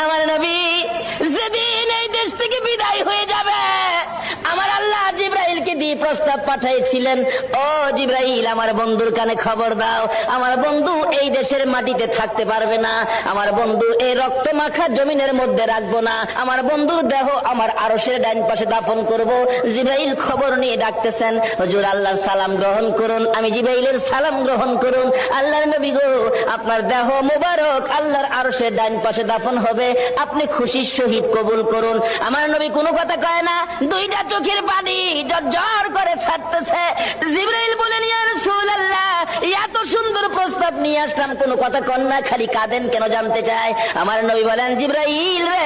আমার নবী যেদিন এই দেশ থেকে বিদায় হয়ে যাবে, আমার আল্লাহ জিবরাইলকে দিয়ে প্রস্তাব পাঠিয়েছিলেন, ও জিবরাইল, আমার বন্ধুর কানে খবর দাও, আমার বন্ধু এই দেশের মাটিতে থাকতে পারবে না, আমার বন্ধু এই রক্ত মাখা জমিনের মধ্যে রাখবো না, আমার বন্ধুর দেহ আমার আরশের ডাইন পাশে দাফন করব। জিবরাইল খবর নিয়ে ডাকতেছেন, হুজুর আল্লাহর সালাম গ্রহণ করুন। আমি জিবরাইলের সালাম গ্রহণ করুন। আল্লাহর নবী গো, আপনার দেহ মুবারক আল্লাহর আরশের ডাইন পাশে দাফন হবে, আপনি খুশির সহিত কবুল করুন। আমার নবী কোনো কথা কয় না, দুইটা চোখের পানি ঝরঝর করে ছাড়তেছে। জিবরাইল বলেন, ইয়া রাসূলুল্লাহ, এত সুন্দর প্রস্তাব নিয়ে আসলাম, কোনো কথা কন না, খালি কাঁদেন কেন জানতে চাই। আমার নবী বলেন, জিবরাইল রে,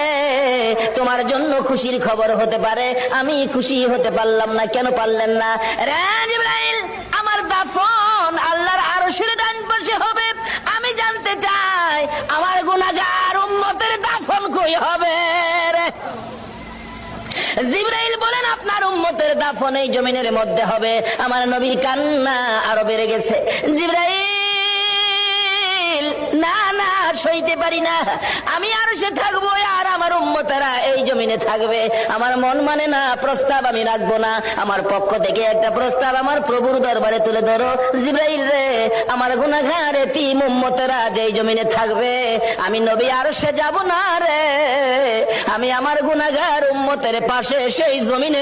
তোমার জন্য খুশির খবর হতে পারে, আমি খুশি হতে পারলাম না। কেন পারলেন না? রে জিবরাইল, আমার দাফন আল্লাহর আরশের ডান পাশে হবে, আমি জানতে চাই আমার গুনাহগার উম্মতের দাফন কই হবে রে? জিবরাইল বলেন, আপনার উম্মতের দাফন এই জমিনের মধ্যে হবে। আমার নবীর কান্না আরো বেড়ে গেছে। জিবরাইল, না না, সইতে পারি না, আমি আর সে থাকবো আর আমার উম্মতেরা এই জমিনে থাকবে। আমার মন মানে না, প্রস্তাব আমি রাখবো না। আমার পক্ষ থেকে একটা প্রস্তাব আমার প্রভুর দরবারে তুলে ধরো। জিবরাইল রে, আমার গুনাহগার এতিম উম্মতেরা যেই জমিনে থাকবে, আমি নবী আর সে যাব না রে, আমি আমার গুনাহগার উম্মতের পাশে সেই জমিনে